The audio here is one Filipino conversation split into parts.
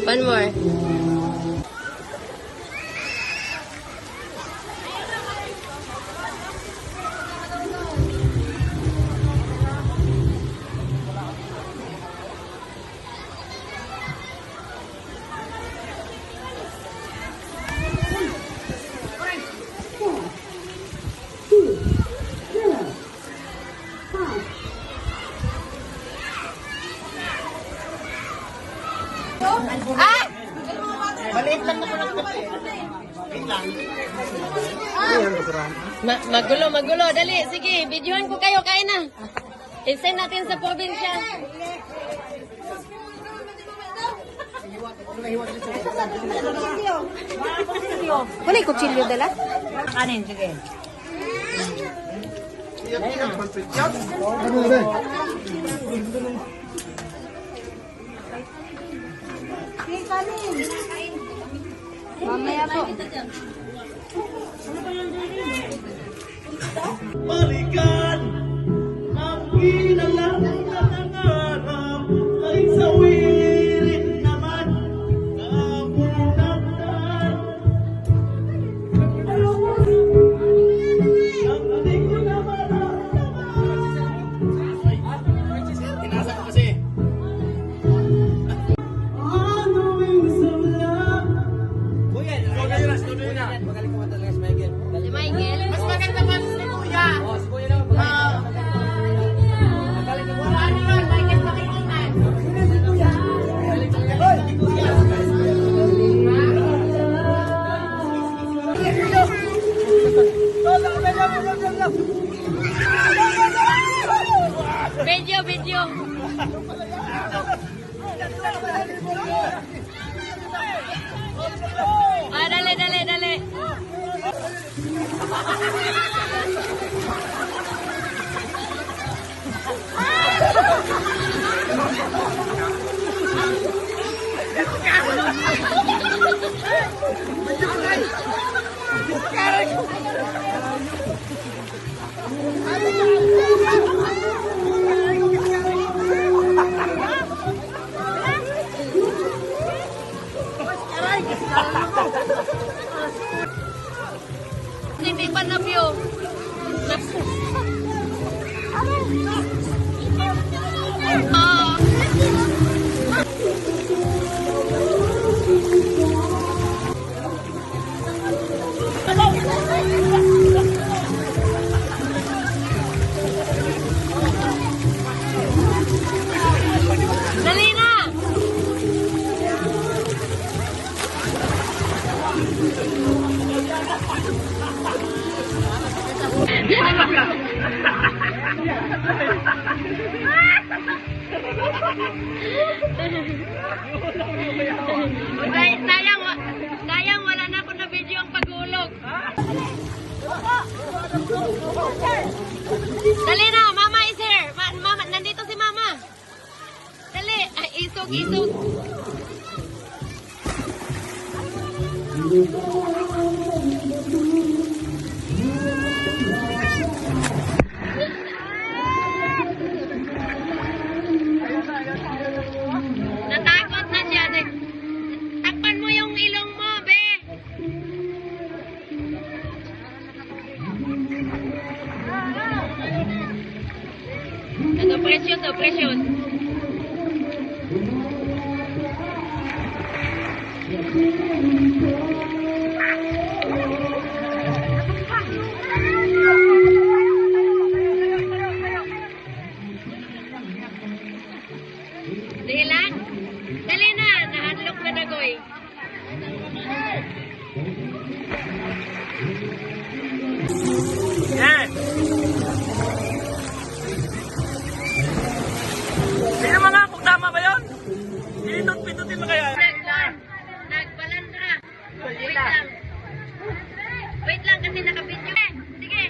One more. Ah! Maliit lang na po ng kape. Wait lang. Magulo. Dali, sige. Videohan ko kayo. Kain na. I-send natin sa probinsya. Wala yung kutsilyo dala? Kanin, sige. Mamaya po. Balikan ang pinalang na nangarap ay sawirin naman kapunatan. Ang di ko na maramdaman. Tinasa ko kasi. Ano yung sabla? Kuya, studio na. Magaling ko talaga si Michael. Si Michael? Mas maganda pa si Kuya. Oh, si Kuya daw. Ano yun? Michael Pakikunan. Video. Ah, dali. Hindi pa na view. Dali na! Sayang wala na ako na video ang pag-ulog. Dali na, mama is here. Mama, nandito si mama. Dali, isog. Natakot na siya. Takpan mo yung ilong mo, be. Precious. Dali na, nahadlok na dagoy. Yan! Sino mga kung tama ba yun? Pindutin mo kaya? Nagbalandra. Wait lang kasi nakabidyo. Sige.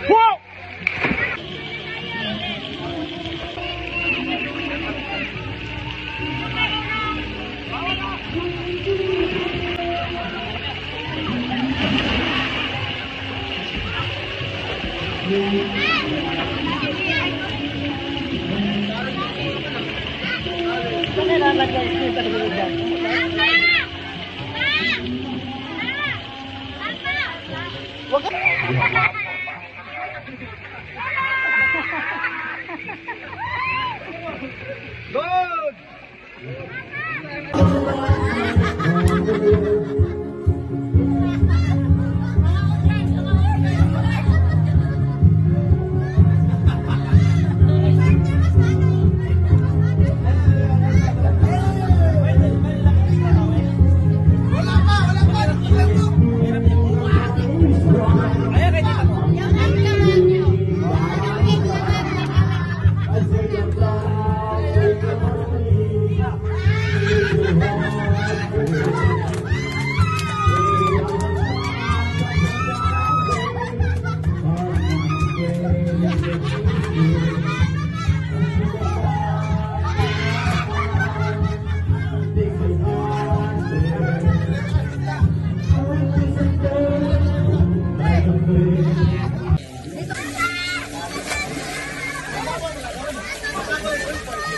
Wow!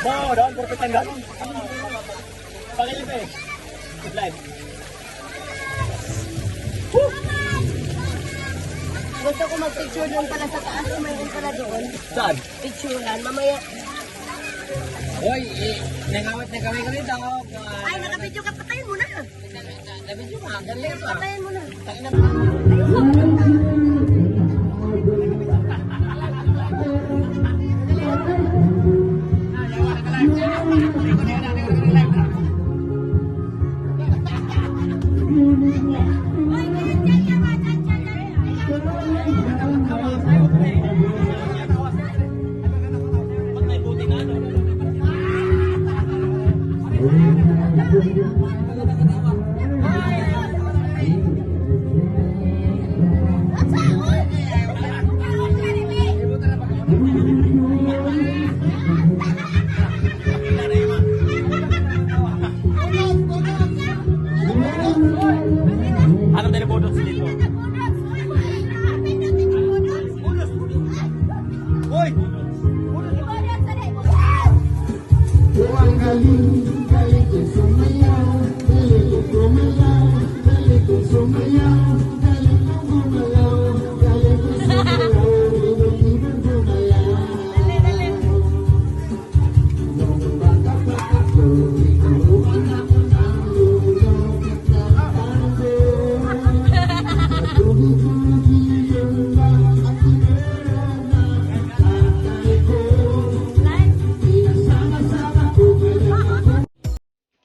Wow, doon, perfect ang gano'n. Pakilip eh. Live. Gusto ko mag-picture doon pala sa taas. Mayroon pala doon. Saan? Picturean. Mamaya. Hoy, nangawat na kami ganito. Ay, nakabidyo ka. Patayin mo na. Nabidyo ka, galing ka. Patayin mo na. Anong telepono dito? Hoy!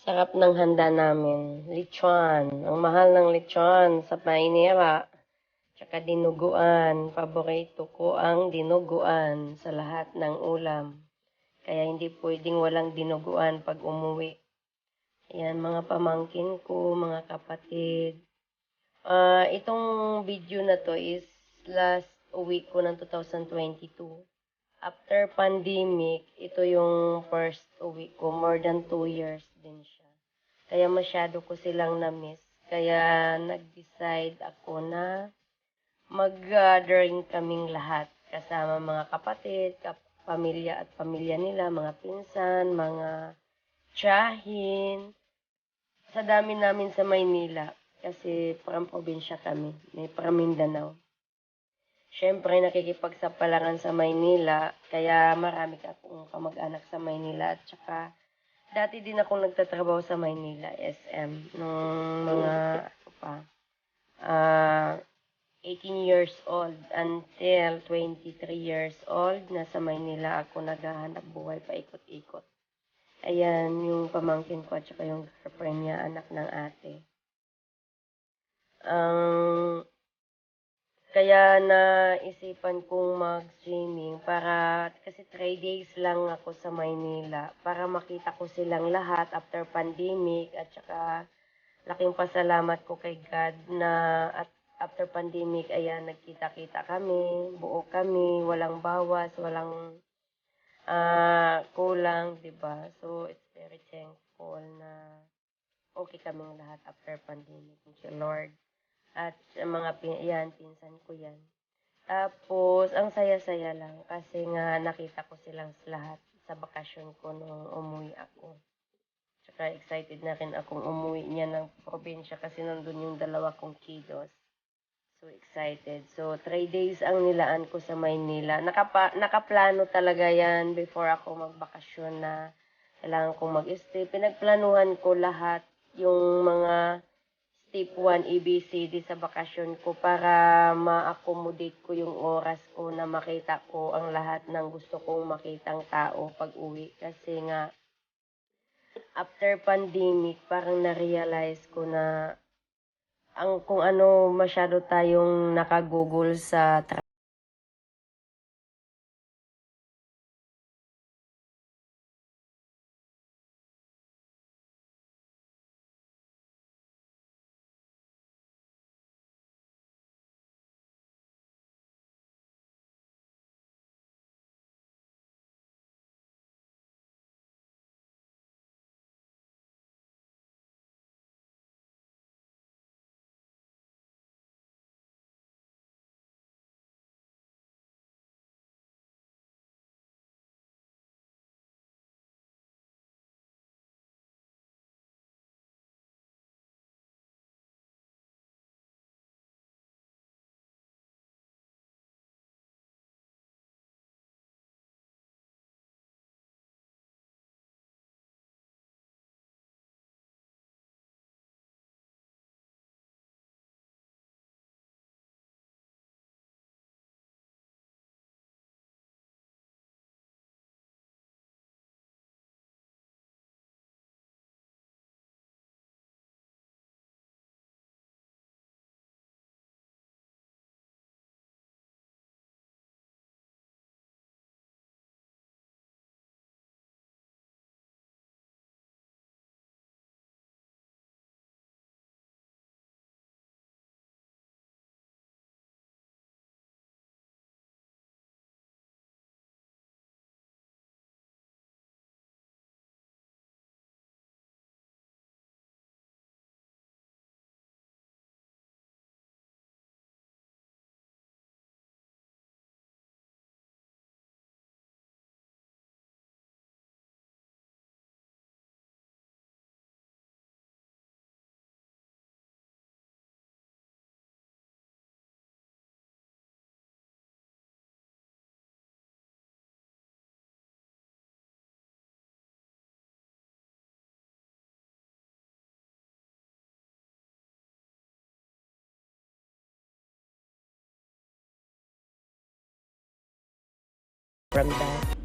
Sarap ng handa namin. Lechon. Ang mahal ng lechon sa painira. Tsaka dinuguan. Paborito ko ang dinuguan sa lahat ng ulam. Kaya hindi pwedeng walang dinuguan pag umuwi. Ayan, mga pamangkin ko, mga kapatid. Itong video na to is last week ko ng 2022. After pandemic, ito yung first week ko. More than 2 years din siya. Kaya masyado ko silang na-miss. Kaya nag-decide ako na mag-gathering kaming lahat. Kasama mga kapatid, pamilya at pamilya nila, mga pinsan, mga tiyahin. Sa dami namin sa Maynila. Kasi parang probinsya kami. May parang Mindanao. Siyempre, nakikipagsapalaran sa Maynila, kaya marami ka akong kamag-anak sa Maynila. At saka, dati din akong nagtatrabaho sa Maynila, SM, nung mga, 18 years old until 23 years old. Nasa Maynila ako naghahanap buhay, paikot-ikot. Ayan, yung pamangkin ko at saka yung girlfriend niya, anak ng ate. Kaya naisipan kong mag-swimming para, kasi 3 days lang ako sa Maynila para makita ko silang lahat after pandemic at saka laking pasalamat ko kay God na at after pandemic, ayan, nagkita-kita kami, buo kami, walang bawas, walang kulang, diba? So, it's very thankful na okay kaming lahat after pandemic. Thank you, Lord. At sa mga pinsan ko yan. Tapos, ang saya-saya lang kasi nga nakita ko silang lahat sa bakasyon ko nung umuwi ako. Tsaka excited na rin akong umuwi niya ng probinsya kasi nandun yung dalawa kong kiddos. So excited. So 3 days ang nilaan ko sa Maynila. Nakaplano talaga yan before ako magbakasyon na kailangan kong mag-stay. Pinagplanuhan ko lahat yung mga step 1 ABCD sa bakasyon ko para ma-accommodate ko yung oras ko na makita ko ang lahat ng gusto kong makitang tao pag uwi. Kasi nga, after pandemic, parang na-realize ko na ang kung ano masyado tayong nakagugol sa from that.